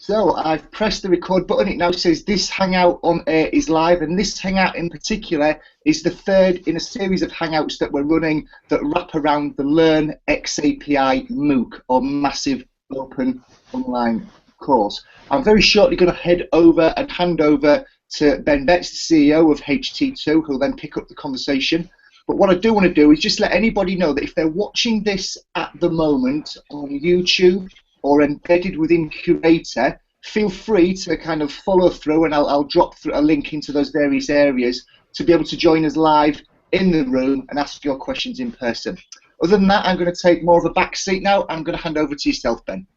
So I've pressed the record button. It now says this Hangout on air is live, and this Hangout in particular is the third in a series of Hangouts that we're running that wrap around the Learn xAPI MOOC, or Massive Open Online Course. I'm very shortly going to head over and hand over to Ben Betts, the CEO of HT2, who'll then pick up the conversation. But what I do want to do is just let anybody know that if they're watching this at the moment on YouTube or embedded within Curator, feel free to kind of follow through, and I'll drop through a link into those various areas to be able to join us live in the room and ask your questions in person. Other than that, I'm going to take more of a back seat now. I'm going to hand over to yourself, Ben.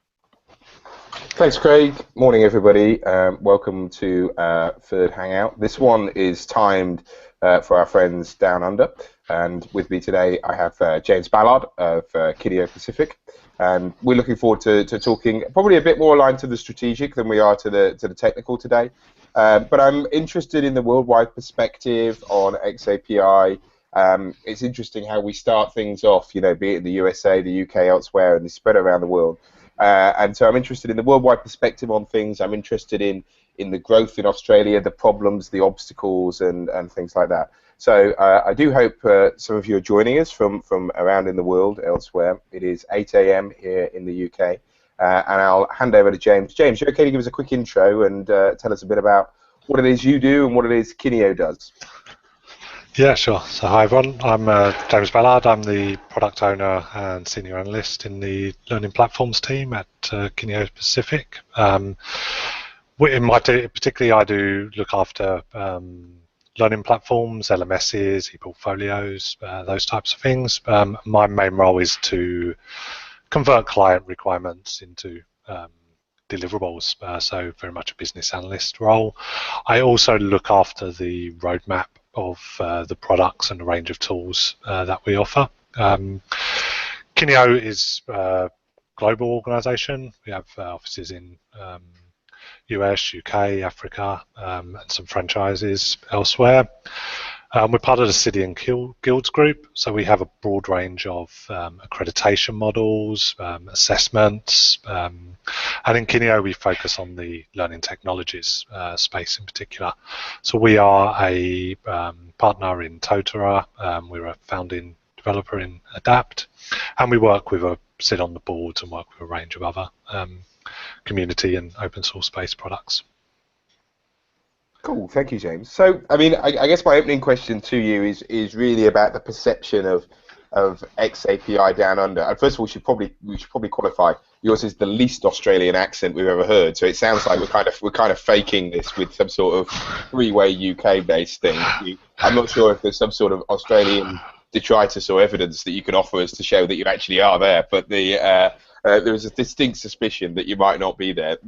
Thanks, Craig. Morning, everybody. Welcome to our third Hangout. This one is timed for our friends down under, and with me today I have James Ballard of Kineo Pacific, and we're looking forward to talking probably a bit more aligned to the strategic than we are to the technical today. But I'm interested in the worldwide perspective on xAPI. It's interesting how we start things off, you know, be it in the USA, the UK, elsewhere, and they spread around the world. And so I'm interested in the worldwide perspective on things. I'm interested in the growth in Australia, the problems, the obstacles, and things like that. So I do hope some of you are joining us from around in the world elsewhere. It is 8 AM here in the UK, and I'll hand over to James. James, you're okay to give us a quick intro and tell us a bit about what it is you do and what it is Kineo does? Yeah, sure. So hi everyone, I'm James Ballard. I'm the product owner and senior analyst in the learning platforms team at Kineo Pacific. In my team, particularly, I do look after learning platforms, LMSs, e-portfolios, those types of things. My main role is to convert client requirements into deliverables, so very much a business analyst role. I also look after the roadmap of the products and the range of tools that we offer. Kineo is a global organisation. We have offices in US, UK, Africa, and some franchises elsewhere. We're part of the City and Guilds group, so we have a broad range of accreditation models, assessments, and in Kineo we focus on the learning technologies space in particular. So we are a partner in Totara, we're a founding developer in Adapt, and we sit on the boards and work with a range of other community and open source based products. Cool, thank you, James. So, I mean, I guess my opening question to you is really about the perception of xAPI down under. And first of all, we should probably qualify. Yours is the least Australian accent we've ever heard, so it sounds like we're kind of faking this with some sort of three-way UK-based thing. I'm not sure if there's some sort of Australian detritus or evidence that you can offer us to show that you actually are there, but there is a distinct suspicion that you might not be there.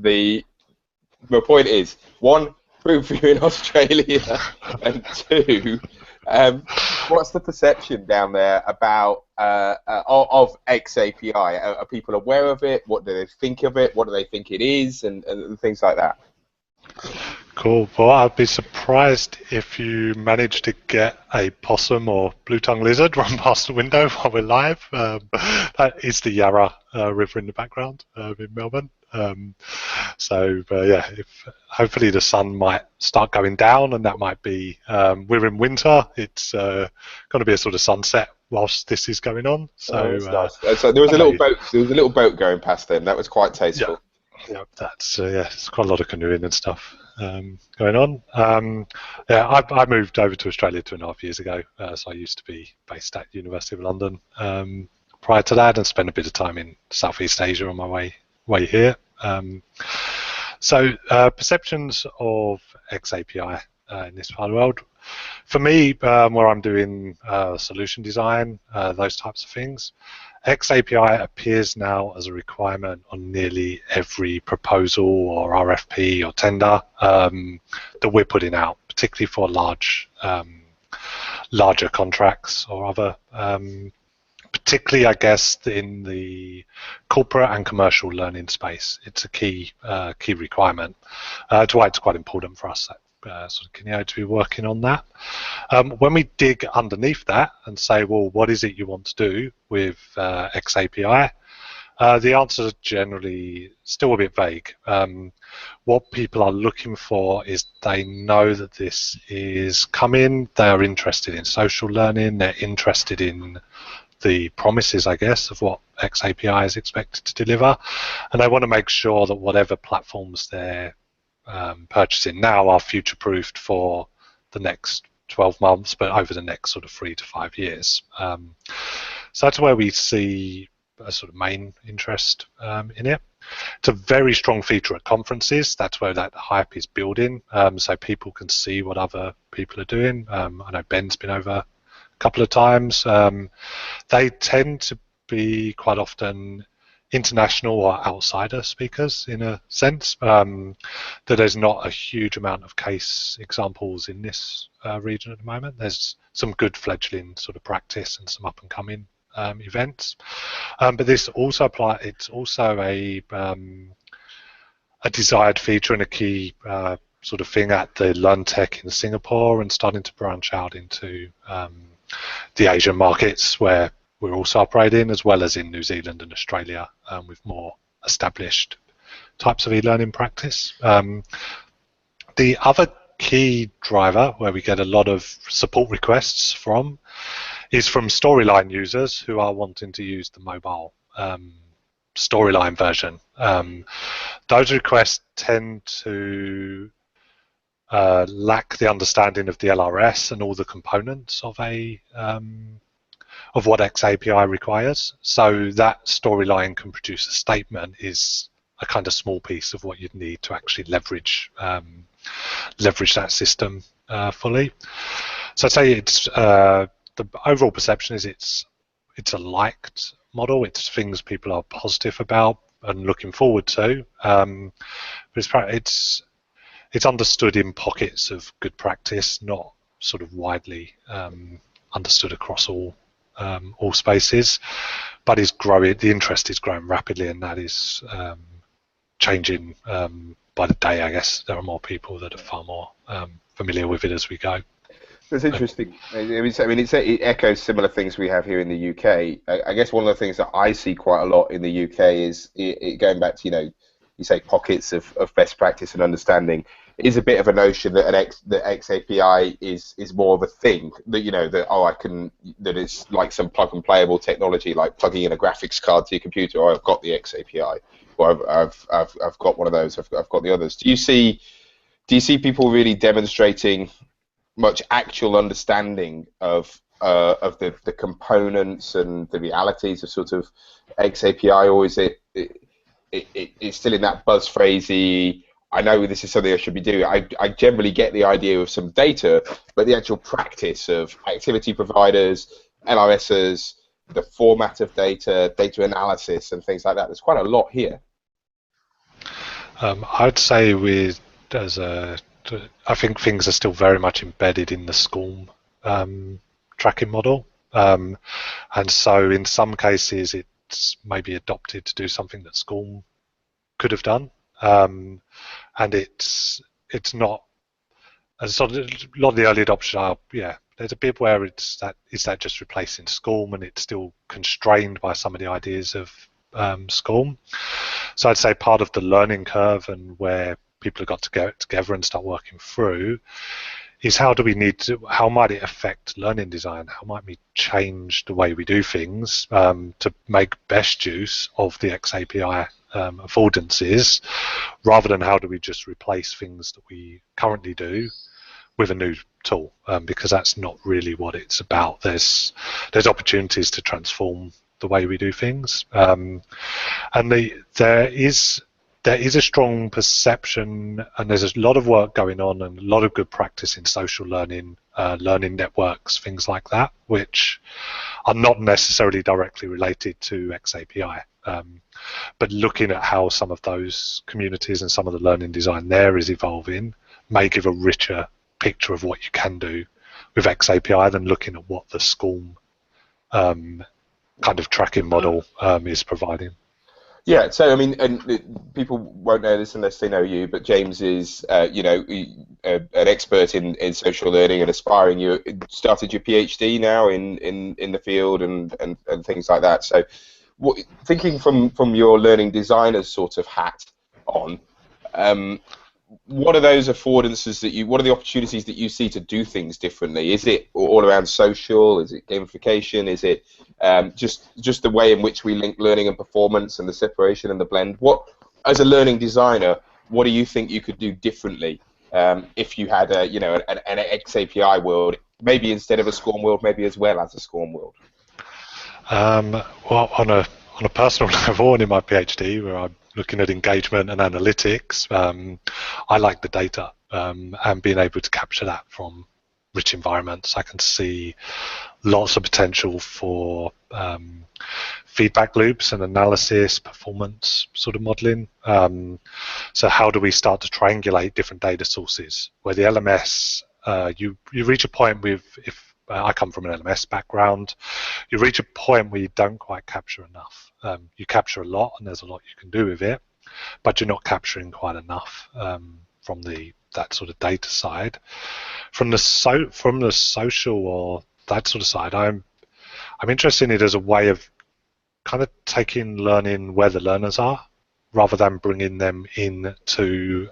My point is, one, prove you're in Australia, and two, what's the perception down there about of xAPI? Are people aware of it? What do they think of it? What do they think it is? And things like that. Cool. Well, I'd be surprised if you managed to get a possum or blue-tongue lizard run past the window while we're live. That is the Yarra River in the background in Melbourne. Yeah, hopefully the sun might start going down, and that might be. We're in winter. It's going to be a sort of sunset whilst this is going on. So, nice. So there was a little boat. There was a little boat going past then. That was quite tasteful. Yeah, that's it's quite a lot of canoeing and stuff going on. I moved over to Australia 2.5 years ago, so I used to be based at University of London prior to that, and spent a bit of time in Southeast Asia on my way here. Perceptions of xAPI in this part of the world. For me, where I'm doing solution design, those types of things, xAPI appears now as a requirement on nearly every proposal or RFP or tender that we're putting out, particularly for larger contracts or other, particularly, I guess, in the corporate and commercial learning space. It's a key requirement. That's why it's quite important for us sort of Kineo to be working on that. When we dig underneath that and say, well, what is it you want to do with xAPI? The answers are generally still a bit vague. What people are looking for is they know that this is coming, they are interested in social learning, they're interested in the promises, I guess, of what xAPI is expected to deliver, and they want to make sure that whatever platforms they're purchasing now are future-proofed for the next 12 months, but over the next sort of 3 to 5 years. So that's where we see a sort of main interest in it. It's a very strong feature at conferences. That's where that hype is building, so people can see what other people are doing. I know Ben's been over a couple of times. They tend to be quite often international or outsider speakers in a sense, that there's not a huge amount of case examples in this region at the moment. There's some good fledgling sort of practice and some up and coming events, but this also it's also a desired feature and a key sort of thing at the LearnTech in Singapore, and starting to branch out into the Asian markets where we're also operating, as well as in New Zealand and Australia, with more established types of e-learning practice. The other key driver where we get a lot of support requests from is from Storyline users who are wanting to use the mobile Storyline version. Those requests tend to lack the understanding of the LRS and all the components of what xAPI requires. So that Storyline can produce a statement is a kind of small piece of what you'd need to actually leverage that system fully. So I'd say it's the overall perception is it's a liked model. It's things people are positive about and looking forward to. But it's understood in pockets of good practice, not sort of widely understood across all spaces. But is growing. The interest is growing rapidly, and that is changing by the day. I guess there are more people that are far more familiar with it as we go. That's interesting. I mean, it echoes similar things we have here in the UK. I guess one of the things that I see quite a lot in the UK is going back to, you say pockets of best practice and understanding, is a bit of a notion that that xAPI is more of a thing that it's like some plug and playable technology, like plugging in a graphics card to your computer. Or I've got the xAPI, or I've got one of those. I've got the others. Do you see people really demonstrating much actual understanding of the components and the realities of sort of xAPI, or is it's still in that buzz phrasey, I know this is something I should be doing? I generally get the idea of some data, but the actual practice of activity providers, LRSs, the format of data analysis, and things like that, there's quite a lot here. I'd say I think things are still very much embedded in the SCORM tracking model, and so in some cases it's maybe adopted to do something that SCORM could have done, and it's not. And so a lot of the early adoption are, there's a bit where is that just replacing SCORM, and it's still constrained by some of the ideas of SCORM. So I'd say part of the learning curve and where people have got to get together and start working through is how might it affect learning design? How might we change the way we do things to make best use of the xAPI affordances, rather than how do we just replace things that we currently do with a new tool, because that's not really what it's about. There's opportunities to transform the way we do things, and there is a strong perception, and there's a lot of work going on and a lot of good practice in social learning, learning networks, things like that, which are not necessarily directly related to xAPI. But looking at how some of those communities and some of the learning design there is evolving may give a richer picture of what you can do with xAPI than looking at what the SCORM kind of tracking model is providing. Yeah, so I mean, and people won't know this unless they know you, but James is, an expert in social learning and aspiring. You started your PhD now in the field and things like that. So, thinking from your learning designer's sort of hat on, what are those affordances that what are the opportunities that you see to do things differently? Is it all around social? Is it gamification? Is it just the way in which we link learning and performance and the separation and the blend? As a learning designer, what do you think you could do differently if you had an xAPI world, maybe instead of a SCORM world, maybe as well as a SCORM world? Well, on a personal level, and in my PhD, where I'm looking at engagement and analytics, I like the data and being able to capture that from rich environments. I can see lots of potential for feedback loops and analysis, performance sort of modeling. So how do we start to triangulate different data sources? Where the LMS, you reach a point with, if I come from an LMS background, you reach a point where you don't quite capture enough. You capture a lot, and there's a lot you can do with it, but you're not capturing quite enough from that sort of data side. From the social or that sort of side, I'm interested in it as a way of kind of taking learning where the learners are, rather than bringing them into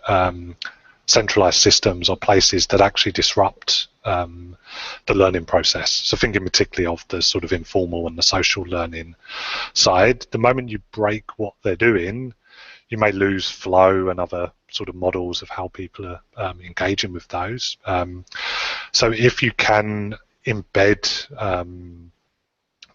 centralized systems or places that actually disrupt the learning process. So thinking particularly of the sort of informal and the social learning side, the moment you break what they're doing, you may lose flow and other sort of models of how people are engaging with those. So if you can embed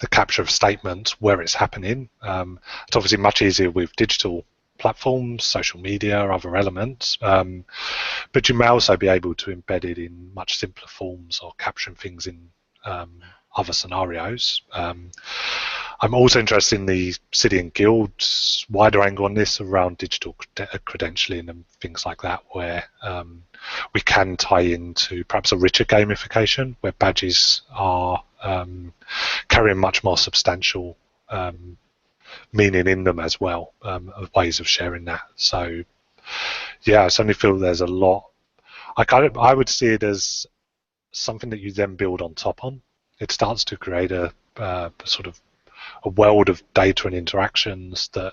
the capture of statements where it's happening, it's obviously much easier with digital platforms, social media, other elements, but you may also be able to embed it in much simpler forms or capturing things in other scenarios. I'm also interested in the city and guilds wider angle on this around digital credentialing and things like that, where we can tie into perhaps a richer gamification where badges are carrying much more substantial meaning in them as well, of ways of sharing that. So yeah, I certainly feel there's a lot. I would see it as something that you then build on top on. It starts to create a sort of a world of data and interactions that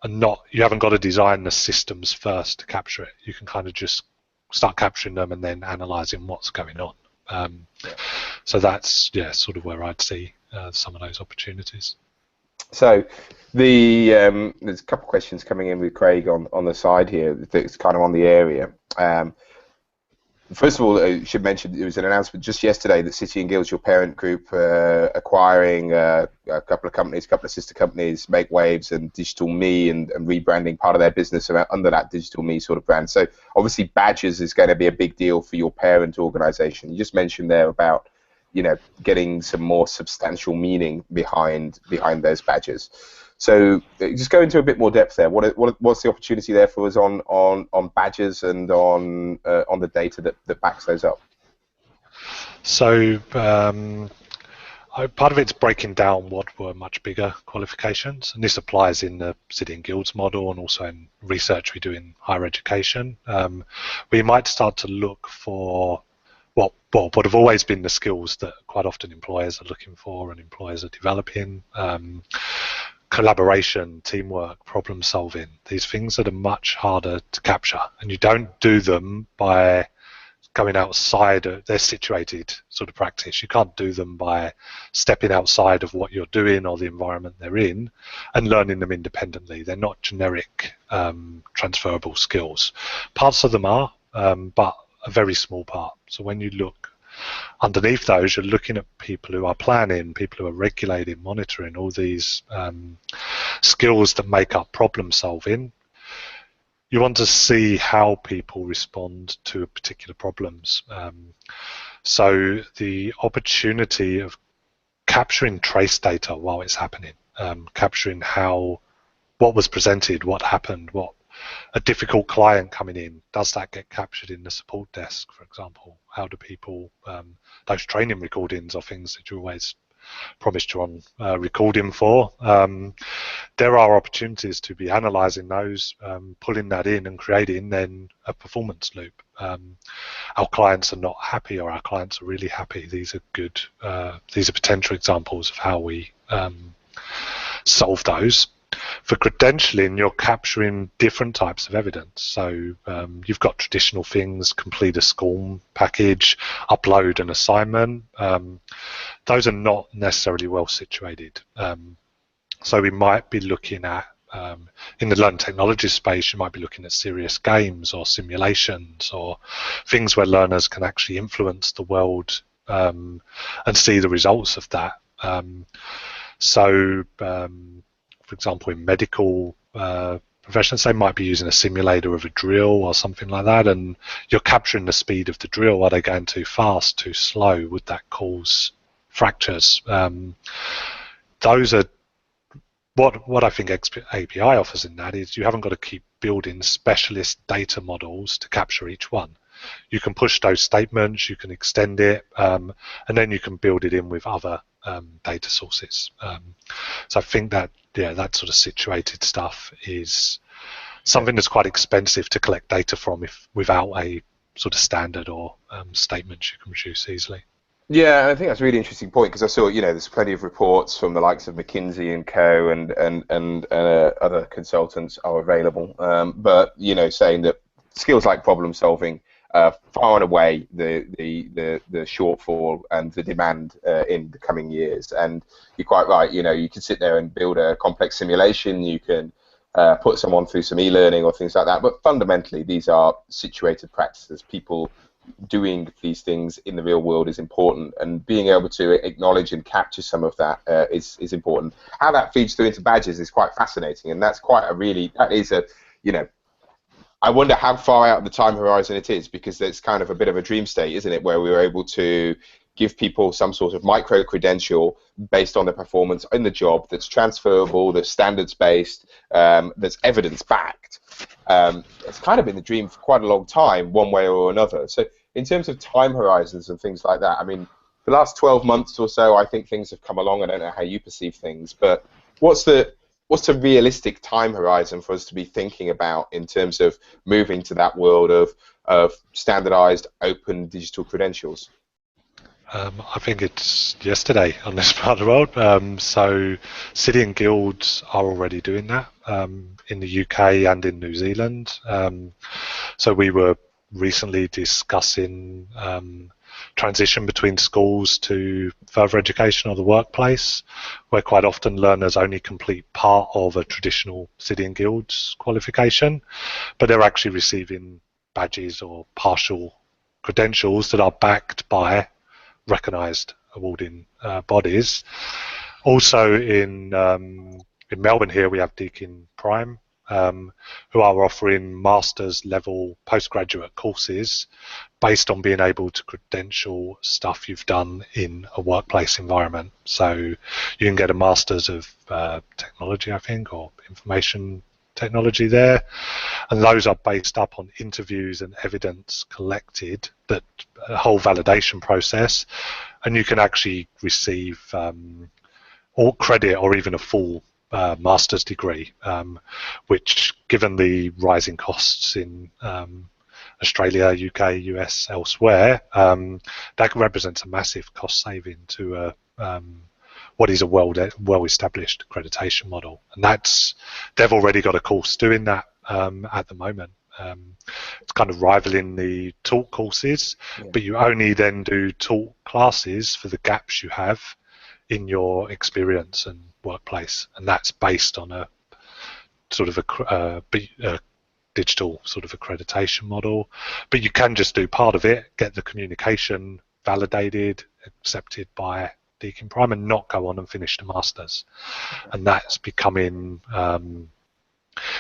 are not, you haven't got to design the systems first to capture it. You can kind of just start capturing them and then analyzing what's going on. So that's sort of where I'd see some of those opportunities. So there's a couple of questions coming in with Craig on the side here that's kind of on the area. First of all, I should mention there was an announcement just yesterday that City and Guilds, your parent group, acquiring a couple of companies, a couple of sister companies, Make Waves and Digital Me, and rebranding part of their business under that Digital Me sort of brand. So obviously badges is going to be a big deal for your parent organization. You just mentioned there about getting some more substantial meaning behind those badges. So just go into a bit more depth there. What's the opportunity there for us on badges and on the data that backs those up? So part of it's breaking down what were much bigger qualifications, and this applies in the City and Guilds model and also in research we do in higher education. We might start to look for what have always been the skills that quite often employers are looking for and employers are developing. Collaboration, teamwork, problem solving, these things that are much harder to capture, and you don't do them by going outside their situated sort of practice. You can't do them by stepping outside of what you're doing or the environment they're in and learning them independently. They're not generic transferable skills. Parts of them are, but a very small part. So when you look underneath those, you're looking at people who are planning, people who are regulating, monitoring, all these skills that make up problem solving. You want to see how people respond to particular problems. So the opportunity of capturing trace data while it's happening, capturing what was presented, what happened, what a difficult client coming in, does that get captured in the support desk, for example? How do people, those training recordings are things that you always promised you're on recording for. There are opportunities to be analysing those, pulling that in and creating then a performance loop. Our clients are not happy or our clients are really happy. These are good, these are potential examples of how we solve those. For credentialing, you're capturing different types of evidence. So you've got traditional things: complete a SCORM package, upload an assignment. Those are not necessarily well situated. So we might be looking at, in the learning technology space, you might be looking at serious games or simulations or things where learners can actually influence the world and see the results of that. For example, in medical professions, they might be using a simulator of a drill or something like that, and you're capturing the speed of the drill. Are they going too fast, too slow? Would that cause fractures? Those are what I think API offers in that is you haven't got to keep building specialist data models to capture each one. You can push those statements, you can extend it, and then you can build it in with other data sources. So I think that, yeah, that sort of situated stuff is something that's quite expensive to collect data from without a sort of standard or statements you can produce easily. Yeah, and I think that's a really interesting point, because I saw, there's plenty of reports from the likes of McKinsey and Co. and other consultants are available, but saying that skills like problem solving far and away the shortfall and the demand in the coming years. And you're quite right. You can sit there and build a complex simulation. You can put someone through some e-learning or things like that. But fundamentally, these are situated practices. People doing these things in the real world is important, and being able to acknowledge and capture some of that is important. How that feeds through into badges is quite fascinating, and that's I wonder how far out of the time horizon it is, because it's kind of a bit of a dream state, isn't it, where we were able to give people some sort of micro credential based on their performance in the job that's transferable, that's standards based, that's evidence backed. It's kind of been the dream for quite a long time, one way or another. So in terms of time horizons and things like that, I mean, the last 12 months or so, I think things have come along. I don't know how you perceive things, but what's a realistic time horizon for us to be thinking about in terms of moving to that world of standardized, open digital credentials? I think it's yesterday on this part of the world. So city and guilds are already doing that in the UK and in New Zealand. So we were recently discussing transition between schools to further education or the workplace, where quite often learners only complete part of a traditional city and guilds qualification, but they're actually receiving badges or partial credentials that are backed by recognised awarding bodies. Also in Melbourne here, we have Deakin Prime, who are offering master's level postgraduate courses based on being able to credential stuff you've done in a workplace environment. So you can get a master's of technology, I think, or information technology there, and those are based up on interviews and evidence collected, that a whole validation process, and you can actually receive all credit or even a full master's degree, which, given the rising costs in Australia, UK, US, elsewhere, that represents a massive cost saving to what is a well-established accreditation model, and they've already got a course doing that at the moment. It's kind of rivaling the taught courses, but you only then do taught classes for the gaps you have in your experience and workplace, and that's based on a sort of a digital sort of accreditation model. But you can just do part of it, get the communication validated, accepted by Deakin Prime, and not go on and finish the masters. And that's becoming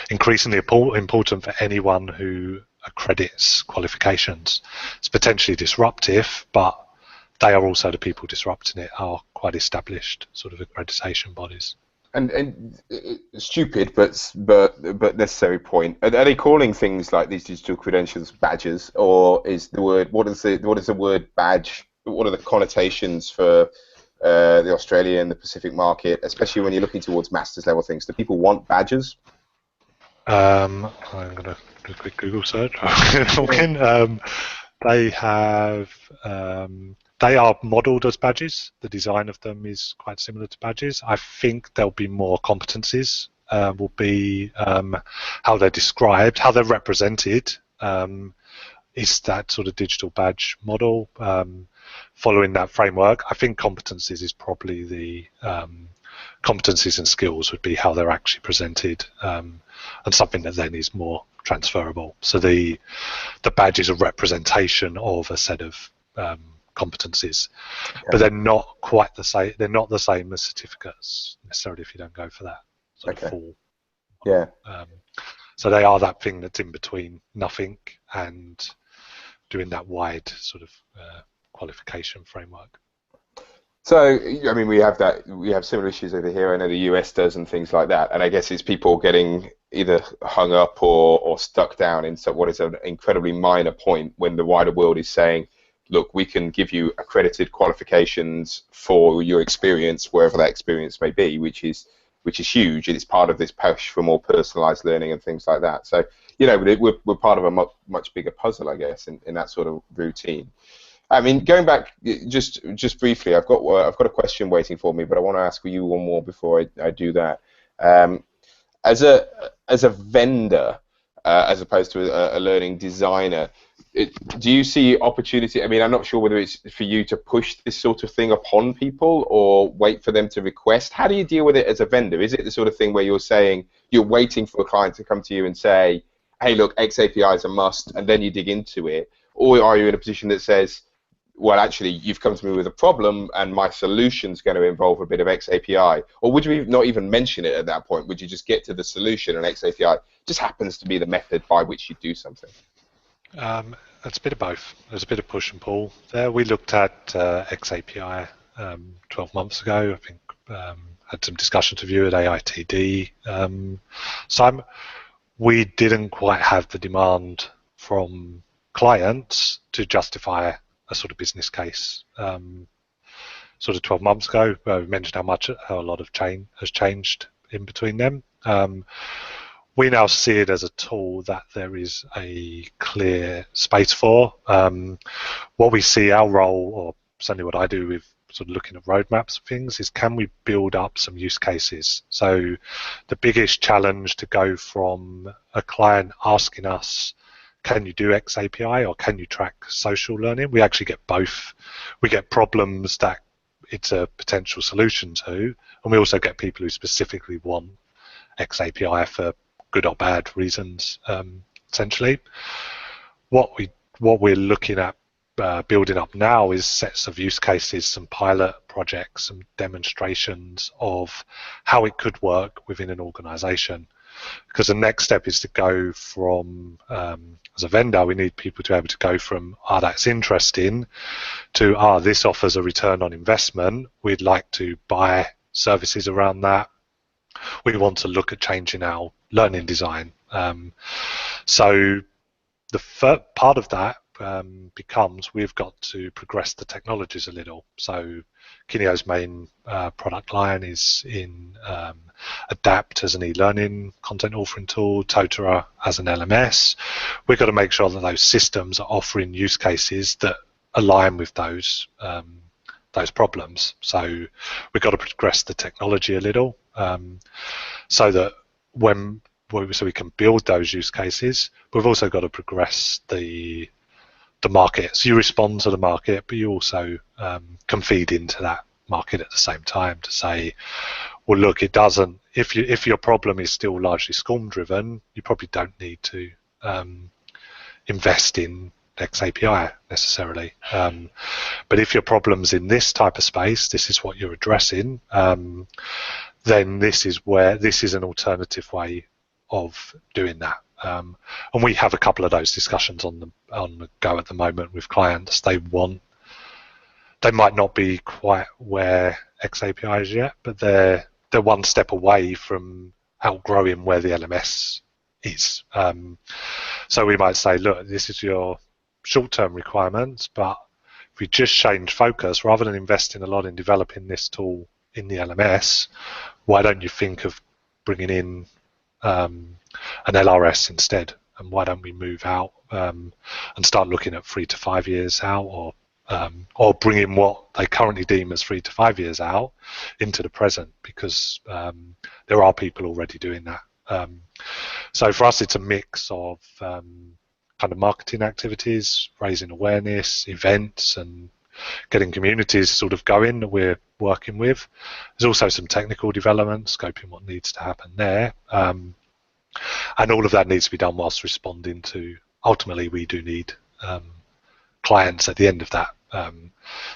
increasingly important for anyone who accredits qualifications. It's potentially disruptive, but they are also the people disrupting it are quite established sort of accreditation bodies. And stupid, but necessary point. Are they calling things like these digital credentials badges, or is the word what is the word badge? What are the connotations for the Australian and the Pacific market, especially when you're looking towards masters level things? Do people want badges? I'm going to do a quick Google search. They have They are modelled as badges. The design of them is quite similar to badges. I think there'll be more competencies. Will be how they're described, how they're represented. Is that sort of digital badge model following that framework? I think competencies is probably the competencies and skills would be how they're actually presented, and something that then is more transferable. So the badge is a representation of a set of competencies, but they're not quite the same. They're not the same as certificates necessarily if you don't go for that sort of full. Yeah. So they are that thing that's in between nothing and doing that wide sort of qualification framework. So, I mean, we have similar issues over here. I know the US does and things like that. And I guess it's people getting either hung up or stuck down in what is an incredibly minor point when the wider world is saying, look, we can give you accredited qualifications for your experience, wherever that experience may be, which is huge. It's part of this push for more personalized learning and things like that. So, you know, we're part of a much bigger puzzle, I guess, in that sort of routine. I mean, going back just briefly, I've got a question waiting for me, but I want to ask you one more before I do that. As a vendor, as opposed to a learning designer, do you see opportunity? I mean, I'm not sure whether it's for you to push this sort of thing upon people or wait for them to request. How do you deal with it as a vendor? Is it the sort of thing where you're saying you're waiting for a client to come to you and say, hey, look, xAPI is a must, and then you dig into it? Or are you in a position that says, well, actually, you've come to me with a problem, and my solution's going to involve a bit of xAPI? Or would you not even mention it at that point? Would you just get to the solution, and xAPI just happens to be the method by which you do something? It's a bit of both. There's a bit of push and pull there. We looked at xAPI 12 months ago. I think had some discussions with you at AITD. We didn't quite have the demand from clients to justify a sort of business case. Sort of 12 months ago, we mentioned how a lot of has changed in between them. We now see it as a tool that there is a clear space for. What we see our role, or certainly what I do with sort of looking at roadmaps and things, is can we build up some use cases? So the biggest challenge to go from a client asking us, can you do xAPI or can you track social learning? We actually get both. We get problems that it's a potential solution to, and we also get people who specifically want xAPI for good or bad reasons, essentially. What we're looking at building up now is sets of use cases, some pilot projects, some demonstrations of how it could work within an organization. Because the next step is to go from, as a vendor, we need people to be able to go from, that's interesting, to, this offers a return on investment. We'd like to buy services around that. We want to look at changing our learning design. So the part of that becomes we've got to progress the technologies a little. So Kineo's main product line is in Adapt as an e-learning content authoring tool, Totara as an LMS. We've got to make sure that those systems are offering use cases that align with those problems. So we've got to progress the technology a little, so that so we can build those use cases. But we've also got to progress the market. So you respond to the market, but you also can feed into that market at the same time to say, well, look, it doesn't. If your problem is still largely SCORM driven, you probably don't need to invest in xAPI necessarily. But if your problem's in this type of space, this is what you're addressing, then this is an alternative way of doing that. And we have a couple of those discussions on the go at the moment with clients. They might not be quite where xAPI is yet, but they're one step away from outgrowing where the LMS is. So we might say, look, this is your short-term requirements, but if we just change focus, rather than investing a lot in developing this tool in the LMS, why don't you think of bringing in an LRS instead? And why don't we move out and start looking at 3 to 5 years out, or or bringing what they currently deem as 3 to 5 years out into the present, because there are people already doing that. So for us, it's a mix of kind of marketing activities, raising awareness, events, and getting communities sort of going that we're working with. There's also some technical development, scoping what needs to happen there. And all of that needs to be done whilst responding to, ultimately, we do need clients at the end of that.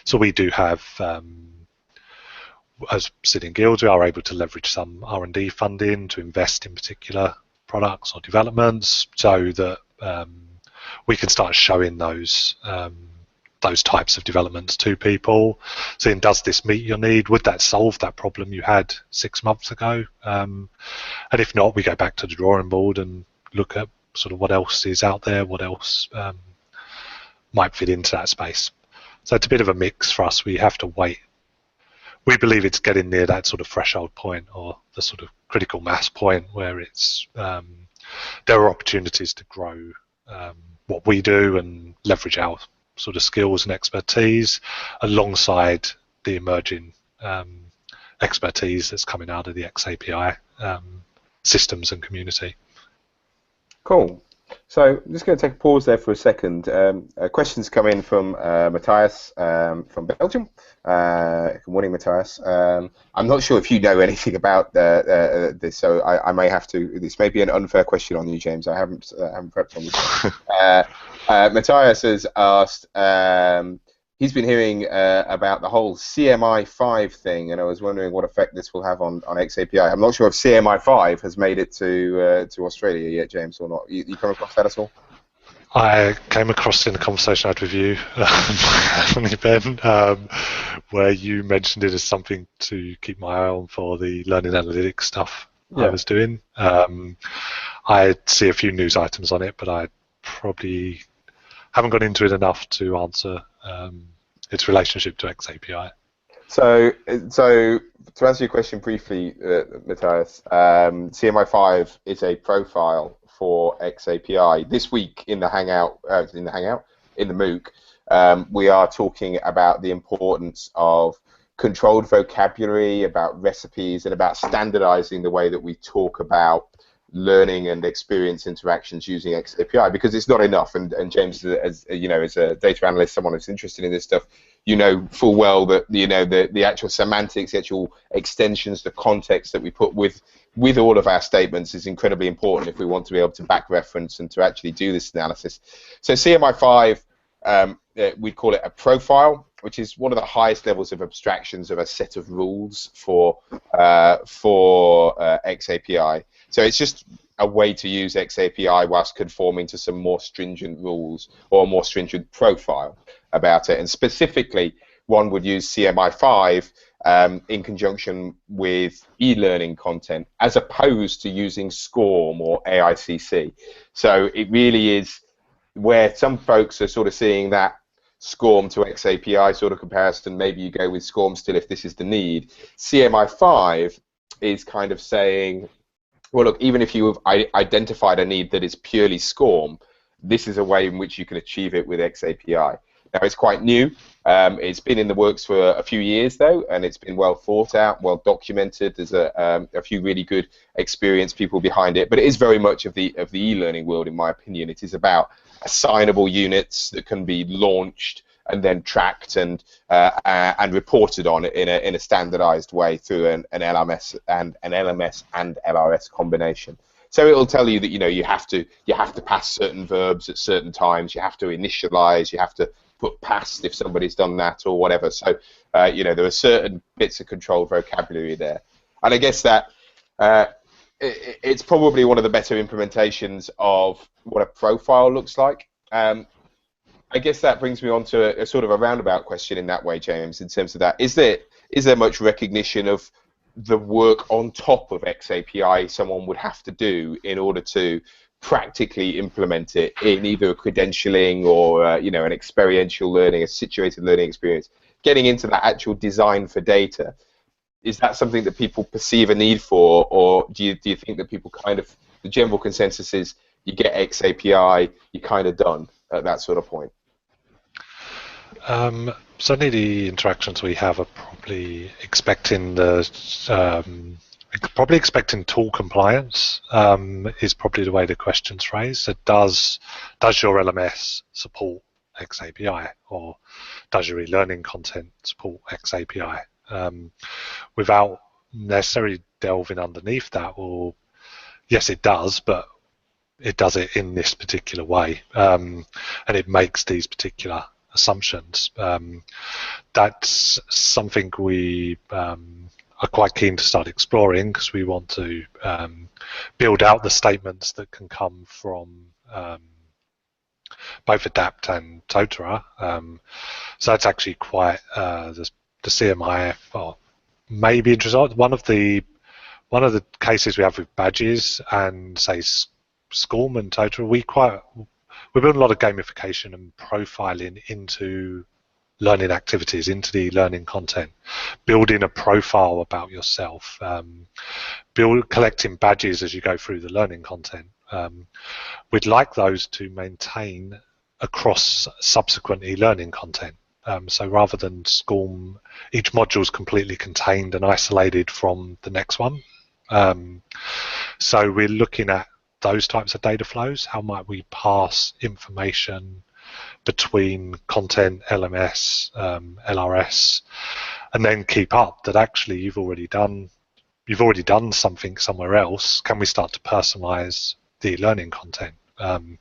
So we do have, as sitting guilds, we are able to leverage some R&D funding to invest in particular products or developments, so that we can start showing those types of developments to people, saying, does this meet your need? Would that solve that problem you had 6 months ago? And if not, we go back to the drawing board and look at sort of what else is out there, what else might fit into that space. So it's a bit of a mix for us. We have to wait. We believe it's getting near that sort of threshold point, or the sort of critical mass point, where it's there are opportunities to grow what we do and leverage our sort of skills and expertise alongside the emerging expertise that's coming out of the xAPI systems and community. Cool. So I'm just going to take a pause there for a second. Questions come in from Matthias from Belgium. Good morning, Matthias. I'm not sure if you know anything about this, so I may have to. This may be an unfair question on you, James. I haven't prepped on this. Matthias has asked. He's been hearing about the whole CMI5 thing, and I was wondering what effect this will have on xAPI. I'm not sure if CMI5 has made it to Australia yet, James, or not. You come across that at all? I came across in a conversation I had with you, Ben, where you mentioned it as something to keep my eye on for the learning analytics stuff I was doing. I see a few news items on it, but I probably haven't got into it enough to answer its relationship to xAPI. So to answer your question briefly, Matthias, CMI5 is a profile for xAPI. This week in the Hangout, in the MOOC, we are talking about the importance of controlled vocabulary, about recipes, and about standardizing the way that we talk about learning and experience interactions using xAPI, because it's not enough. And James, as you know, as a data analyst, someone who's interested in this stuff, you know full well that the actual semantics, the actual extensions, the context that we put with all of our statements is incredibly important if we want to be able to back reference and to actually do this analysis. So CMI5, we'd call it a profile, which is one of the highest levels of abstractions of a set of rules for xAPI. So it's just a way to use xAPI whilst conforming to some more stringent rules or a more stringent profile about it. And specifically, one would use CMI5 in conjunction with e-learning content, as opposed to using SCORM or AICC. So it really is where some folks are sort of seeing that SCORM to xAPI sort of comparison. Maybe you go with SCORM still if this is the need. CMI5 is kind of saying, well, look, even if you have identified a need that is purely SCORM, this is a way in which you can achieve it with xAPI. Now, it's quite new. It's been in the works for a few years, though, and it's been well thought out, well documented. There's a few really good experienced people behind it, but it is very much of the e-learning world, in my opinion. It is about assignable units that can be launched and then tracked and reported on in a standardized way through an LMS and LRS combination. So it will tell you that you have to pass certain verbs at certain times. You have to initialize. You have to put past if somebody's done that or whatever. So there are certain bits of controlled vocabulary there, and I guess that it's probably one of the better implementations of what a profile looks like. I guess that brings me on to a sort of a roundabout question in that way, James, in terms of that. Is there much recognition of the work on top of xAPI someone would have to do in order to practically implement it in either a credentialing or an experiential learning, a situated learning experience, getting into that actual design for data? Is that something that people perceive a need for, or do you think that people kind of, the general consensus is you get xAPI, you're kind of done at that sort of point? Certainly the interactions we have are probably expecting tool compliance is probably the way the question's phrased. So does your LMS support xAPI, or does your e-learning content support xAPI? Without necessarily delving underneath that, well, yes, it does, but it does it in this particular way, and it makes these particular assumptions. That's something we are quite keen to start exploring, because we want to build out the statements that can come from both ADAPT and Totara. So that's actually quite the CMI may be interesting. One of the cases we have with badges and say SCORM and Totara, we build a lot of gamification and profiling into learning activities, into the learning content, building a profile about yourself, collecting badges as you go through the learning content. We'd like those to maintain across subsequent e-learning content. So rather than SCORM, each module is completely contained and isolated from the next one. So we're looking at those types of data flows. How might we pass information between content, LMS, LRS, and then keep up that actually you've already done something somewhere else? Can we start to personalize the learning content? And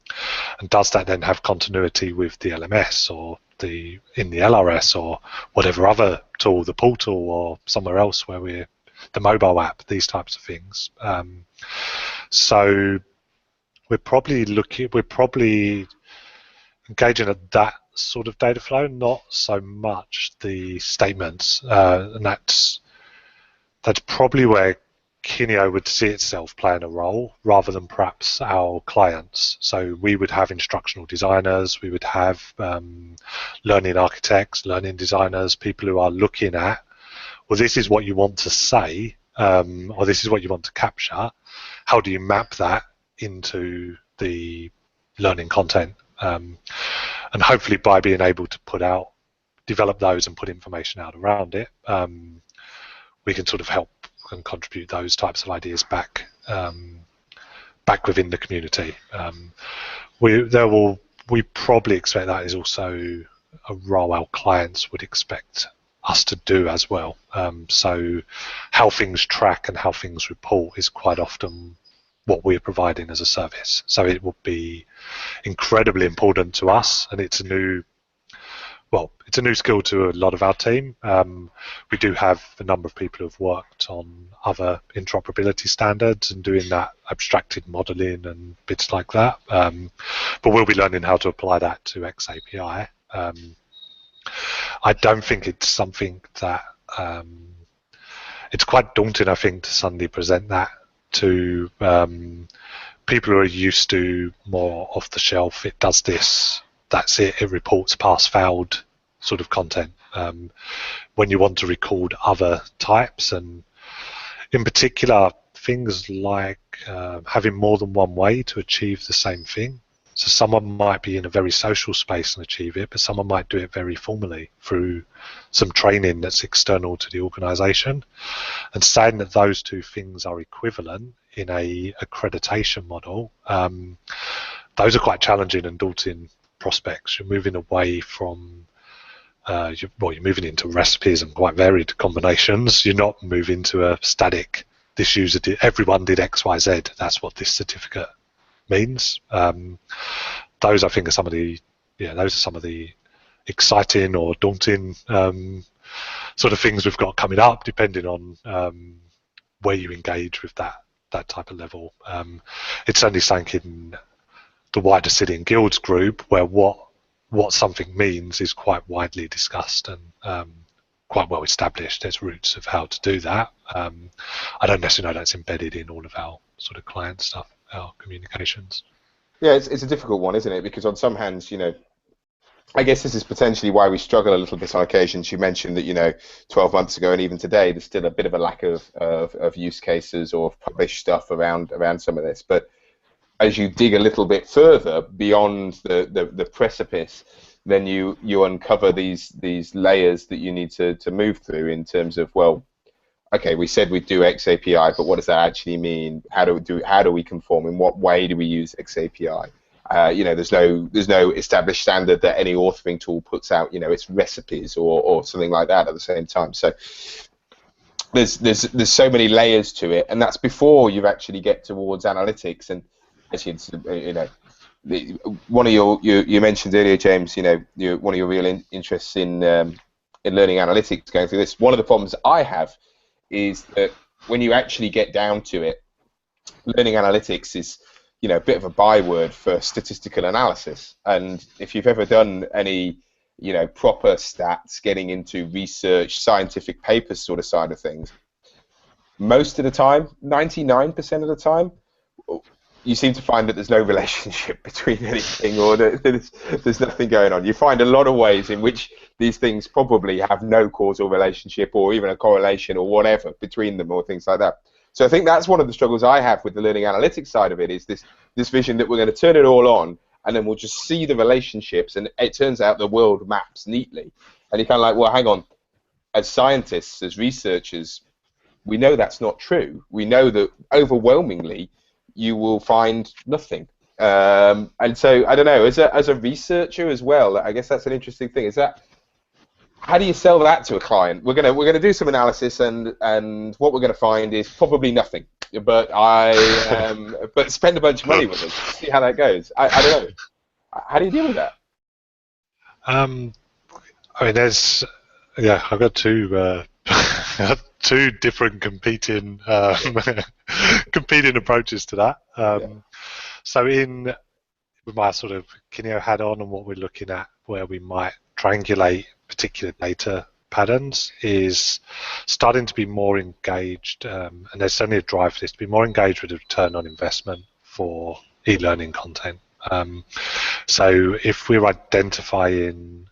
does that then have continuity with the LMS or in the LRS or whatever other tool, the portal or somewhere else where we're the mobile app, these types of things. So we're probably engaging at that sort of data flow, not so much the statements, and that's probably where Kineo would see itself playing a role rather than perhaps our clients. So we would have instructional designers, we would have learning architects, learning designers, people who are looking at, well, this is what you want to say, or this is what you want to capture. How do you map that into the learning content? And hopefully by being able to develop those and put information out around it, we can sort of help and contribute those types of ideas back within the community. We probably expect that is also a role our clients would expect us to do as well. So how things track and how things report is quite often what we're providing as a service. So it will be incredibly important to us, and it's a new skill to a lot of our team. We do have a number of people who've worked on other interoperability standards and doing that abstracted modeling and bits like that. But we'll be learning how to apply that to xAPI. I don't think it's something that it's quite daunting, I think, to suddenly present that to people who are used to more off the shelf. It does this, that's it, it reports pass-failed sort of content. When you want to record other types, and in particular things like having more than one way to achieve the same thing. So someone might be in a very social space and achieve it, but someone might do it very formally through some training that's external to the organization. And saying that those two things are equivalent in a accreditation model, those are quite challenging and daunting prospects. You're moving away from you're moving into recipes and quite varied combinations. You're not moving to a static, this user did, everyone did X, Y, Z, that's what this certificate means. Those, I think, are some of the exciting or daunting sort of things we've got coming up, depending on where you engage with that type of level. It's only something in the wider City and Guilds group where what something means is quite widely discussed and quite well established. There's routes of how to do that. I don't necessarily know that's embedded in all of our sort of client stuff, our communications. Yeah, it's a difficult one, isn't it? Because on some hands, I guess this is potentially why we struggle a little bit on occasions. You mentioned that, 12 months ago and even today, there's still a bit of a lack of use cases or published stuff around some of this. But as you dig a little bit further beyond the precipice, then you uncover these layers that you need to move through in terms of, well, okay, we said we'd do xAPI, but what does that actually mean? How do we conform? In what way do we use xAPI? You know, there's no established standard that any authoring tool puts out. You know, it's recipes or something like that at the same time. So there's so many layers to it, and that's before you actually get towards analytics. And actually, you know, one of you mentioned earlier, James. You know, one of your real interests in learning analytics, going through this. One of the problems I have is that when you actually get down to it, learning analytics is, you know, a bit of a byword for statistical analysis. And if you've ever done any, you know, proper stats, getting into research, scientific papers sort of side of things, most of the time, 99% of the time, you seem to find that there's no relationship between anything, or that there's nothing going on. You find a lot of ways in which these things probably have no causal relationship or even a correlation or whatever between them, or things like that. So I think that's one of the struggles I have with the learning analytics side of it, is this vision that we're going to turn it all on and then we'll just see the relationships, and it turns out the world maps neatly. And you're kind of like, well, hang on, as scientists, as researchers, we know that's not true. We know that overwhelmingly you will find nothing. And so I don't know, as a researcher as well, I guess that's an interesting thing. Is that, how do you sell that to a client? We're gonna do some analysis, and what we're gonna find is probably nothing. But but spend a bunch of money with us. See how that goes. I don't know. How do you deal with that? I mean, I've got two different competing competing approaches to that. So with my sort of Kineo hat on, and what we're looking at, where we might triangulate particular data patterns, is starting to be more engaged, and there's certainly a drive for this, to be more engaged with the return on investment for e-learning content. So if we're identifying,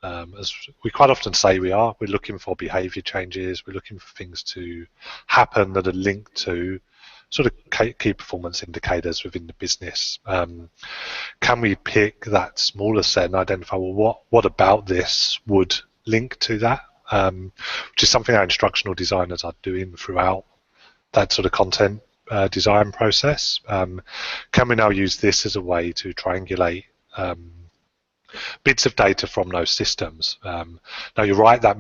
as we quite often say we're looking for behavior changes, we're looking for things to happen that are linked to sort of key performance indicators within the business. Can we pick that smaller set and identify, well, what about this would link to that, which is something our instructional designers are doing throughout that sort of content design process. Can we now use this as a way to triangulate bits of data from those systems? Now, you're right, that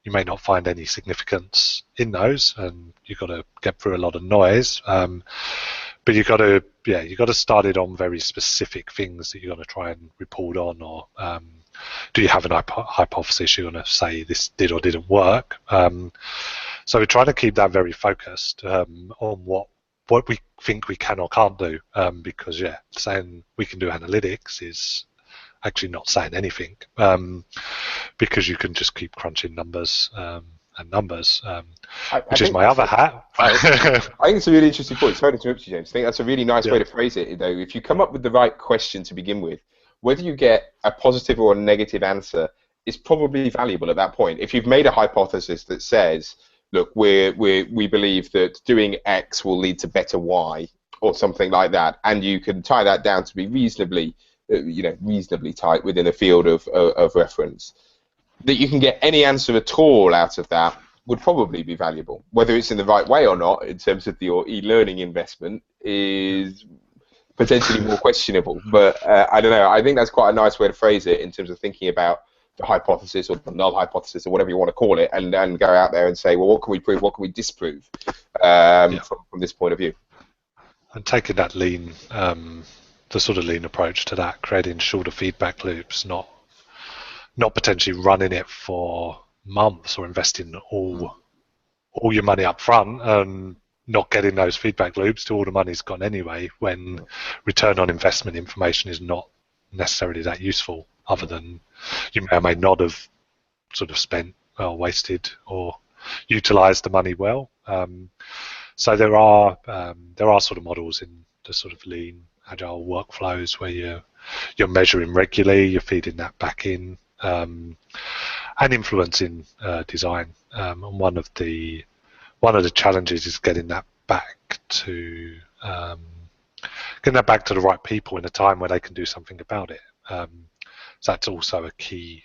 you may not find any significance in those, and you've got to get through a lot of noise. But you've got to start it on very specific things that you're going to try and report on, or do you have an hypothesis you're going to say this did or didn't work? So we're trying to keep that very focused on what we think we can or can't do, because saying we can do analytics is actually not saying anything, because you can just keep crunching numbers and numbers, which is my other hat. I think it's a really interesting point. Sorry to interrupt you, James. I think that's a really nice way to phrase it. Though, if you come up with the right question to begin with, whether you get a positive or a negative answer is probably valuable at that point. If you've made a hypothesis that says, look, we believe that doing X will lead to better Y, or something like that, and you can tie that down to be reasonably tight within a field of reference, that you can get any answer at all out of that would probably be valuable. Whether it's in the right way or not, in terms of your e-learning investment, is potentially more questionable. But I don't know. I think that's quite a nice way to phrase it in terms of thinking about the hypothesis or the null hypothesis or whatever you want to call it, and go out there and say, well, what can we prove? What can we disprove from this point of view? And taking that lean, the sort of lean approach to that, creating shorter feedback loops, not potentially running it for months or investing all your money up front and not getting those feedback loops till all the money's gone anyway, when return on investment information is not necessarily that useful, other than you may or may not have sort of spent or wasted or utilized the money well. So there are sort of models in the sort of lean agile workflows where you're measuring regularly, you're feeding that back in, and influencing design. And one of the challenges is getting that back to the right people in a time where they can do something about it. So that's also a key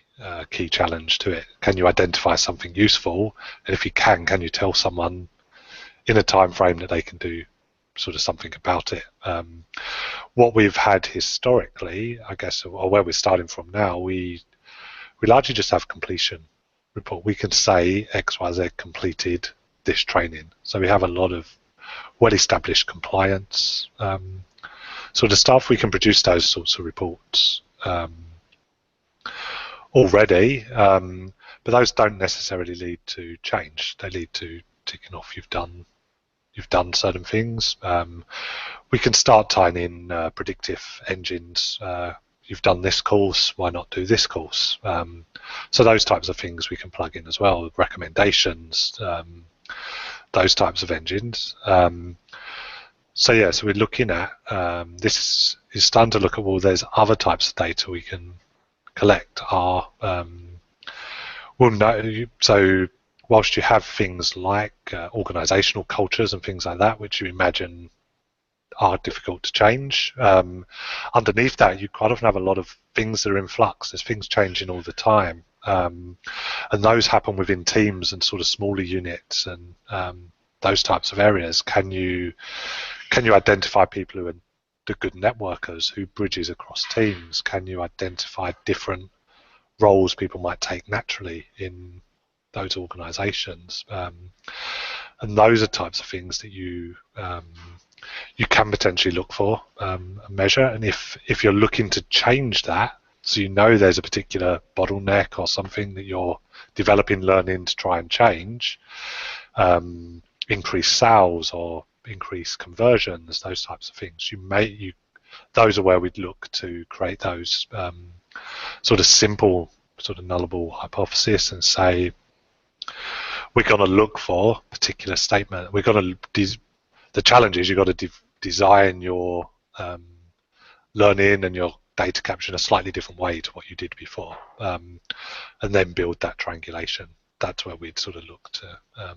challenge to it. Can you identify something useful? And if you can you tell someone in a time frame that they can do sort of something about it? What we've had historically, I guess, or where we're starting from now, we largely just have completion report. We can say XYZ completed this training. So we have a lot of well-established compliance sort of stuff. We can produce those sorts of reports already, but those don't necessarily lead to change. They lead to ticking off you've done certain things. We can start tying in predictive engines. You've done this course, why not do this course? So those types of things we can plug in as well, recommendations, those types of engines. So yeah, so we're looking at, this is starting to look at, well, there's other types of data we can collect. We'll know, so whilst you have things like organisational cultures and things like that, which you imagine are difficult to change, underneath that you quite often have a lot of things that are in flux. There's things changing all the time, and those happen within teams and sort of smaller units and those types of areas. Can you identify people who are the good networkers, who bridges across teams? Can you identify different roles people might take naturally in those organisations? And those are types of things that you can potentially look for and measure. And if you're looking to change that, so you know there's a particular bottleneck or something that you're developing, learning to try and change, increase sales or increase conversions, those types of things, those are where we'd look to create those sort of simple, sort of nullable hypothesis and say, we're going to look for a particular statement. We're going to, the challenge is you've got to design your learning and your data capture in a slightly different way to what you did before, and then build that triangulation. That's where we'd sort of look to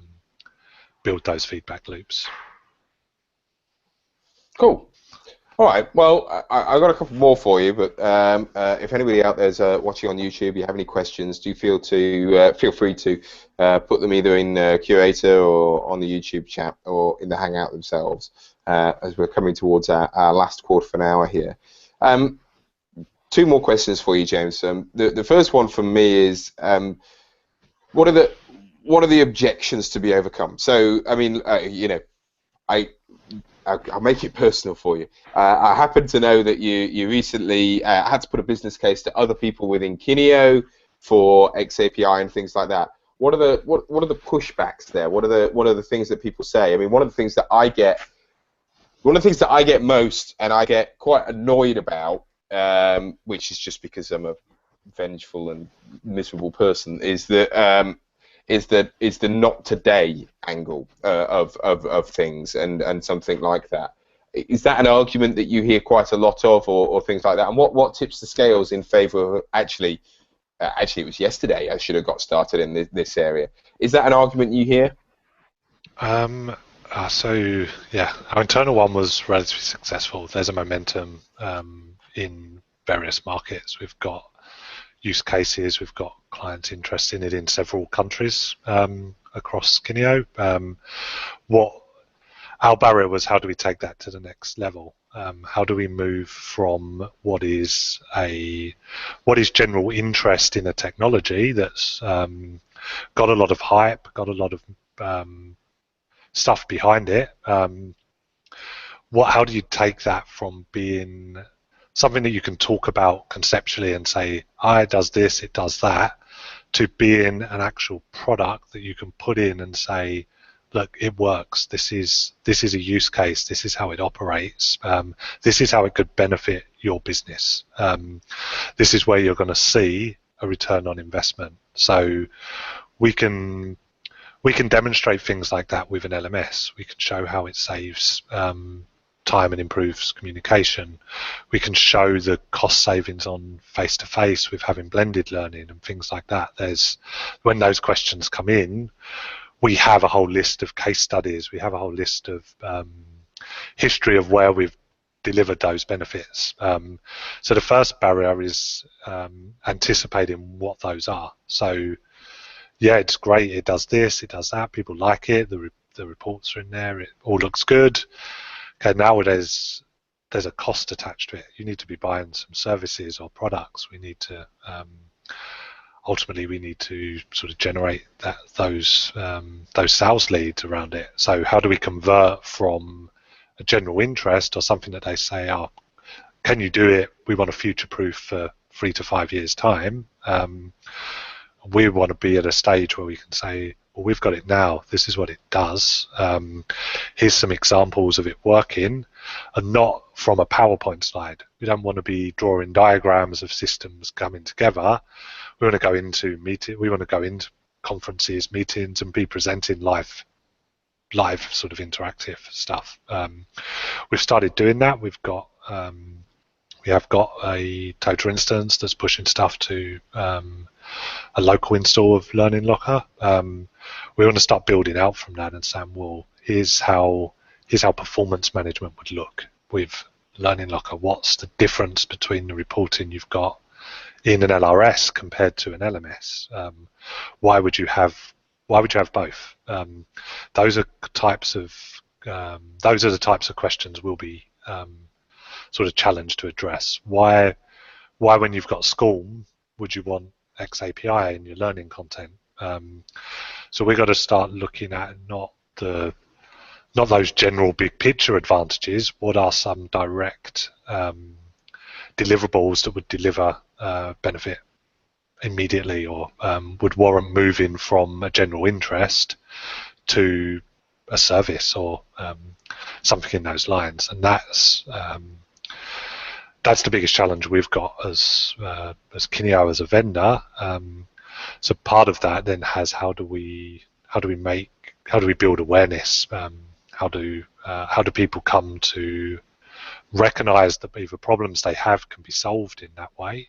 build those feedback loops. Cool. All right. Well, I've got a couple more for you, but if anybody out there's watching on YouTube, you have any questions, do feel free to put them either in Curator or on the YouTube chat or in the Hangout themselves, as we're coming towards our last quarter of an hour here. Two more questions for you, James. The first one from me is, what are the objections to be overcome? So, I mean, I'll make it personal for you. I happen to know that you recently had to put a business case to other people within Kineo for xAPI and things like that. What are the pushbacks there? What are the things that people say? I mean, one of the things that I get most, and I get quite annoyed about, which is just because I'm a vengeful and miserable person, is the not today angle of things and something like that. Is that an argument that you hear quite a lot of, or things like that? And what tips the scales in favour of actually it was yesterday I should have got started in this area? Is that an argument you hear? So yeah, our internal one was relatively successful. There's a momentum in various markets. We've got use cases, we've got clients interested in it in several countries across Kineo. What our barrier was, how do we take that to the next level? How do we move from what is general interest in a technology that's got a lot of hype, got a lot of stuff behind it? How do you take that from being something that you can talk about conceptually and say, it does this, it does that, to being an actual product that you can put in and say, look, it works. This is a use case. This is how it operates. This is how it could benefit your business. This is where you're going to see a return on investment. So we can demonstrate things like that with an LMS. We can show how it saves time and improves communication. We can show the cost savings on face-to-face with having blended learning and things like that. When those questions come in, we have a whole list of case studies. We have a whole list of history of where we've delivered those benefits. So the first barrier is anticipating what those are. So yeah, it's great, it does this, it does that, people like it, the reports are in there, it all looks good. Okay, now there's a cost attached to it. You need to be buying some services or products. We need to ultimately we need to sort of generate those sales leads around it. So how do we convert from a general interest or something that they say, oh, can you do it? We want to future-proof for 3 to 5 years' time. We want to be at a stage where we can say, well, we've got it now. This is what it does. Here's some examples of it working, and not from a PowerPoint slide. We don't want to be drawing diagrams of systems coming together. We want to go into we want to go into conferences, meetings, and be presenting live sort of interactive stuff. We've started doing that. We have got a total instance that's pushing stuff to a local install of Learning Locker. We want to start building out from that and saying, well, here's how performance management would look with Learning Locker. What's the difference between the reporting you've got in an LRS compared to an LMS? Why would you have both? Those are the types of questions we'll be sort of challenged to address. Why when you've got SCORM would you want xAPI in your learning content? So we've got to start looking at not those general big picture advantages. What are some direct deliverables that would deliver benefit immediately, or would warrant moving from a general interest to a service or something in those lines? And that's the biggest challenge we've got as Kineo as a vendor. So part of that then has how do we build awareness? How do people come to recognize that either problems they have can be solved in that way,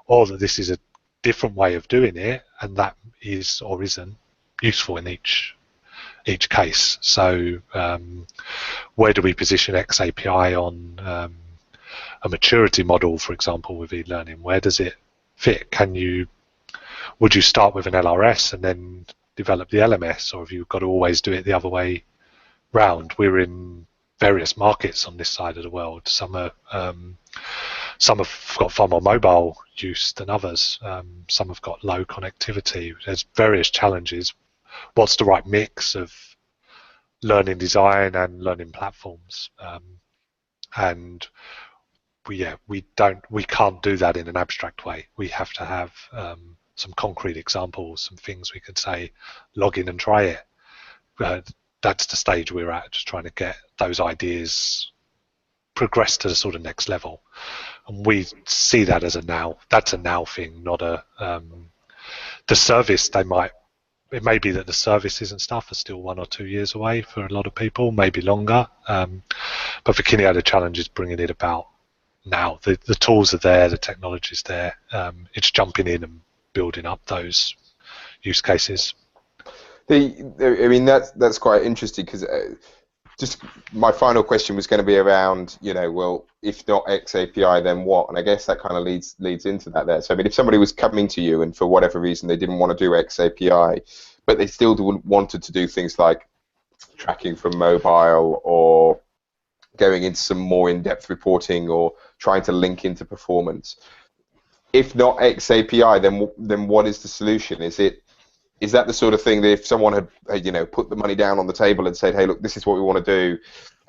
or that this is a different way of doing it, and that is or isn't useful in each case. So where do we position xAPI on a maturity model, for example, with e-learning? Where does it fit? Would you start with an LRS and then develop the LMS, or have you got to always do it the other way round? We're in various markets on this side of the world. Some have got far more mobile use than others. Some have got low connectivity. There's various challenges. What's the right mix of learning design and learning platforms? And we can't do that in an abstract way. We have to have some concrete examples, some things we can say, log in and try it. That's the stage we're at, just trying to get those ideas progress to the sort of next level. And we see that as that's a now thing, not a the service. It may be that the services and stuff are still 1 or 2 years away for a lot of people, maybe longer. But for Kineo, the challenge is bringing it about now. The tools are there, the technology's there. It's jumping in and building up those use cases. I mean, that's quite interesting, because just my final question was going to be around, well, if not xAPI, then what? And I guess that kind of leads into that there. So I mean, if somebody was coming to you and for whatever reason they didn't want to do xAPI, but they still wanted to do things like tracking from mobile, or going into some more in-depth reporting, or trying to link into performance, if not xAPI, then what is the solution? Is that the sort of thing that if someone had put the money down on the table and said, hey, look, this is what we want to do,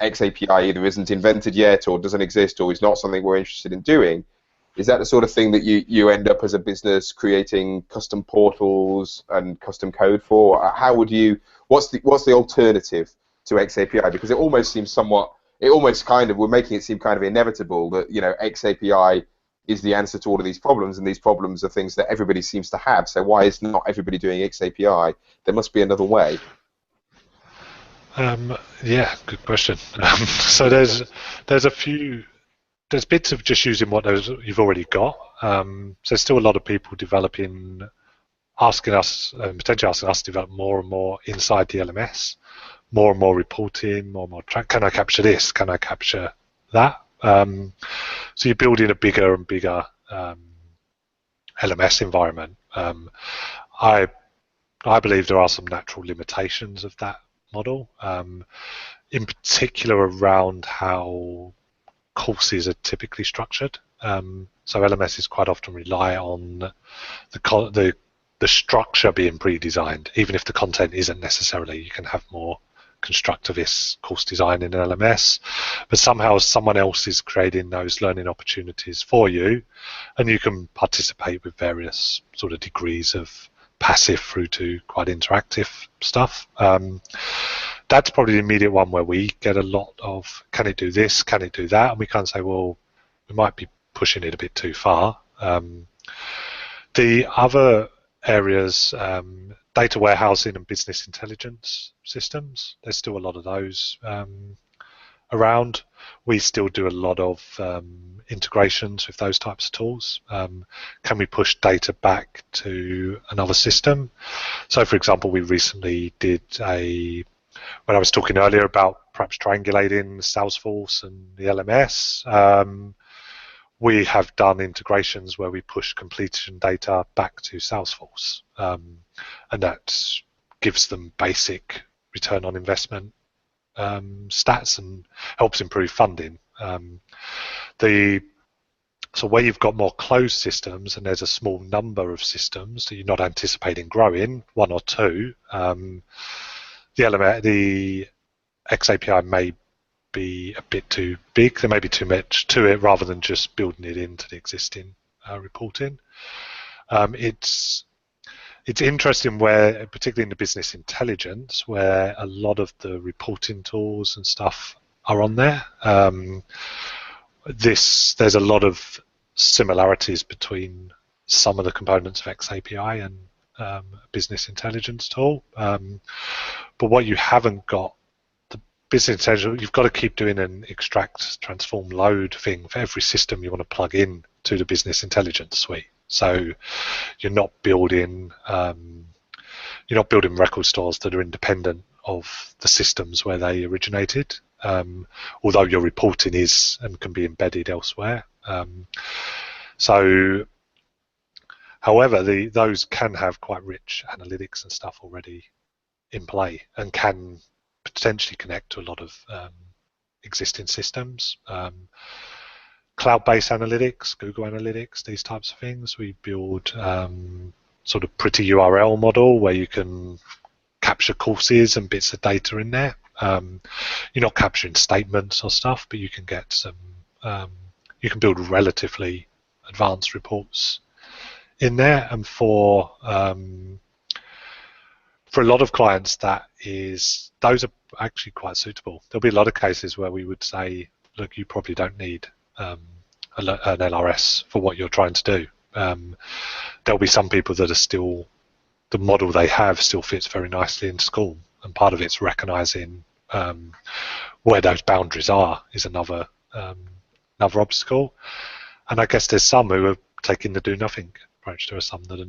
xAPI either isn't invented yet, or doesn't exist, or is not something we're interested in doing, is that the sort of thing that you end up as a business creating custom portals and custom code for? How would you? What's the alternative to xAPI? Because it almost seems we're making it seem kind of inevitable that xAPI is the answer to all of these problems, and these problems are things that everybody seems to have. So why is not everybody doing xAPI? There must be another way. Yeah, good question. So there's bits of just using what you've already got. So there's still a lot of people developing, potentially asking us to develop more and more inside the LMS, more and more reporting, more and more can I capture this? Can I capture that. So you're building a bigger and bigger LMS environment. I believe there are some natural limitations of that model, in particular around how courses are typically structured. So LMSs quite often rely on the structure being pre-designed, even if the content isn't necessarily. You can have more constructivist course design in an LMS, but somehow someone else is creating those learning opportunities for you, and you can participate with various sort of degrees of passive through to quite interactive stuff. That's probably the immediate one where we get a lot of, can it do this, can it do that? And we can't say, well, we might be pushing it a bit too far. The other areas, data warehousing and business intelligence systems, there's still a lot of those around. We still do a lot of integrations with those types of tools. Can we push data back to another system? So for example, we recently did when I was talking earlier about perhaps triangulating Salesforce and the LMS, we have done integrations where we push completion data back to Salesforce, and that gives them basic return on investment stats and helps improve funding. So where you've got more closed systems and there's a small number of systems that you're not anticipating growing, one or two, the xAPI may be a bit too big. There may be too much to it rather than just building it into the existing reporting. It's interesting where, particularly in the business intelligence, where a lot of the reporting tools and stuff are on there. There's a lot of similarities between some of the components of xAPI and a business intelligence tool. But what you haven't got, the business intelligence, you've got to keep doing an extract, transform, load thing for every system you want to plug in to the business intelligence suite. So you're not building record stores that are independent of the systems where they originated, although your reporting is and can be embedded elsewhere. However, those can have quite rich analytics and stuff already in play and can potentially connect to a lot of existing systems. Cloud-based analytics, Google Analytics, these types of things. We build sort of pretty URL model where you can capture courses and bits of data in there. You're not capturing statements or stuff, but you can get some. You can build relatively advanced reports in there, and for a lot of clients, those are actually quite suitable. There'll be a lot of cases where we would say, look, you probably don't need an LRS for what you're trying to do. There'll be some people that are still, the model they have still fits very nicely in school, and part of it's recognizing where those boundaries are is another obstacle. And I guess there's some who are taking the do nothing approach. There are some that are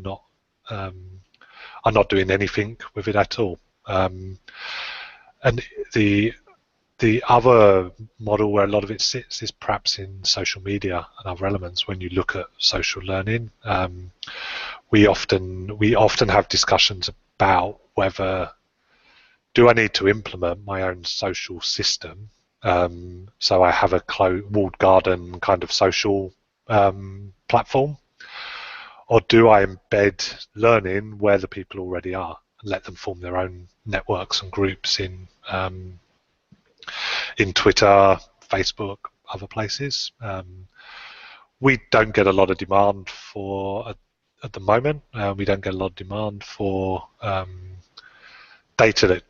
not doing anything with it at all. And the other model where a lot of it sits is perhaps in social media and other elements. When you look at social learning, we often have discussions about whether do I need to implement my own social system, so I have a walled garden kind of social platform, or do I embed learning where the people already are and let them form their own networks and groups in Twitter, Facebook, other places. We don't get a lot of demand for, at the moment, we don't get a lot of demand for data that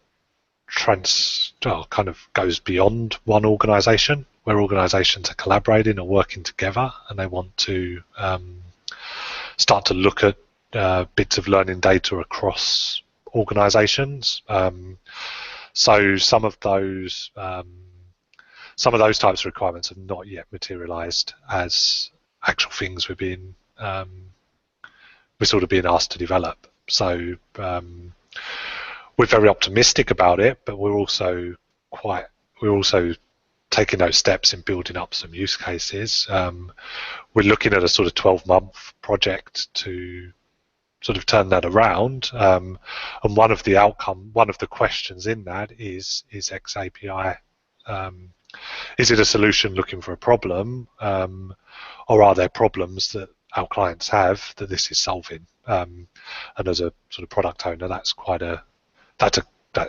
kind of goes beyond one organisation, where organisations are collaborating or working together and they want to start to look at bits of learning data across organisations. So some of those types of requirements have not yet materialised as actual things we're sort of being asked to develop. So we're very optimistic about it, but we're also taking those steps in building up some use cases. We're looking at a sort of 12-month project to sort of turn that around, and one of the questions in that is xAPI. Is it a solution looking for a problem, or are there problems that our clients have that this is solving? And as a sort of product owner, that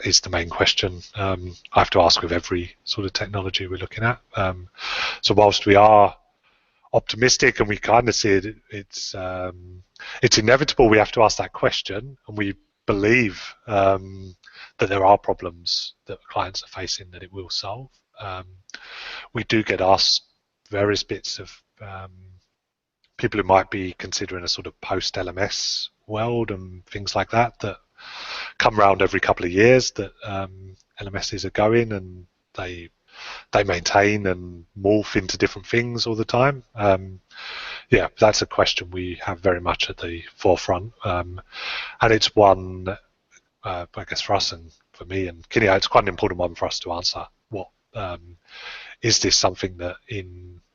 is the main question I have to ask with every sort of technology we're looking at. So whilst we are optimistic and we kind of see it's inevitable, we have to ask that question, and we believe that there are problems that clients are facing that it will solve. We do get asked various bits of people who might be considering a sort of post-LMS world and things like that come around every couple of years, that LMSs are going and they maintain and morph into different things all the time. Yeah, that's a question we have very much at the forefront, and it's one, I guess, for us and for me and Kineo, it's quite an important one for us to answer. What is this something that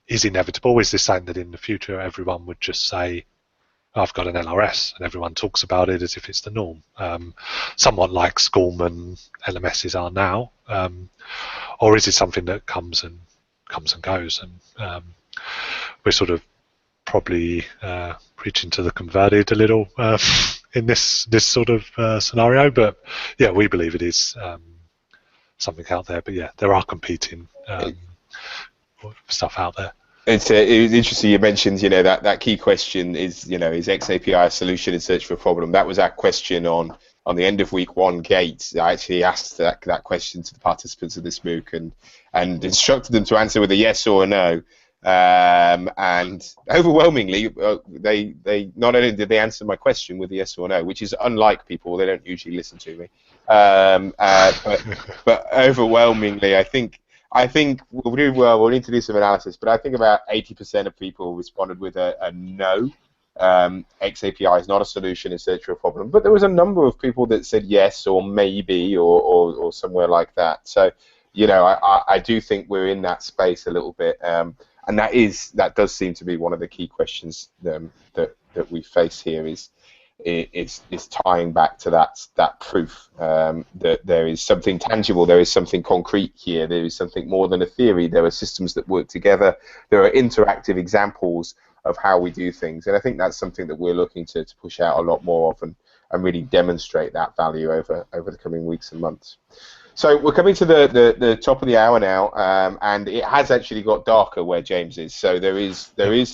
is inevitable? Is this something that in the future everyone would just say, I've got an LRS, and everyone talks about it as if it's the norm, somewhat like SCORM and LMSs are now, or is it something that comes and goes? And we're sort of probably preaching to the converted a little in this sort of scenario, but yeah, we believe it is something out there. But yeah, there are competing stuff out there. It was interesting you mentioned, that key question is, is xAPI a solution in search for a problem? That was our question on the end of week 1 gate. I actually asked that question to the participants of this MOOC and instructed them to answer with a yes or a no. And overwhelmingly, they not only did they answer my question with a yes or no, which is unlike people, they don't usually listen to me, but overwhelmingly, I think we'll do well. We'll need to do some analysis, but I think about 80% of people responded with a no. xAPI is not a solution in search for a problem, but there was a number of people that said yes or maybe or somewhere like that. So, I do think we're in that space a little bit, and that does seem to be one of the key questions that we face here is tying back to that proof that there is something tangible, there is something concrete here, there is something more than a theory, there are systems that work together, there are interactive examples of how we do things, and I think that's something that we're looking to push out a lot more of and really demonstrate that value over the coming weeks and months. So we're coming to the top of the hour now, and it has actually got darker where James is, so there is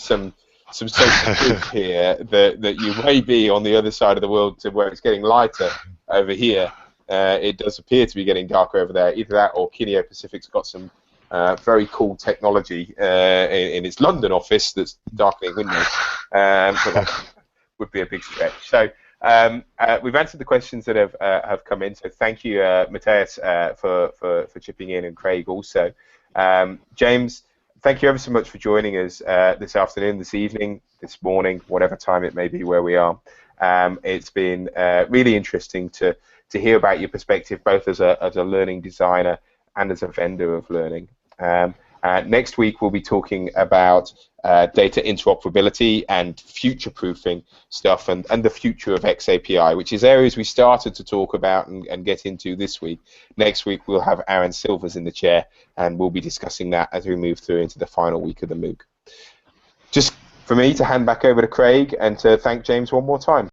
some social proof here that you may be on the other side of the world to where it's getting lighter over here. It does appear to be getting darker over there. Either that or Kineo Pacific's got some very cool technology in its London office that's darkening windows. But that would be a big stretch. So we've answered the questions that have come in. So thank you, Matthias, for chipping in, and Craig also. James, thank you ever so much for joining us this afternoon, this evening, this morning, whatever time it may be where we are. It's been really interesting to hear about your perspective, both as a learning designer and as a vendor of learning. Next week we'll be talking about data interoperability and future-proofing stuff and the future of xAPI, which is areas we started to talk about and get into this week. Next week we'll have Aaron Silvers in the chair, and we'll be discussing that as we move through into the final week of the MOOC. Just for me to hand back over to Craig and to thank James one more time.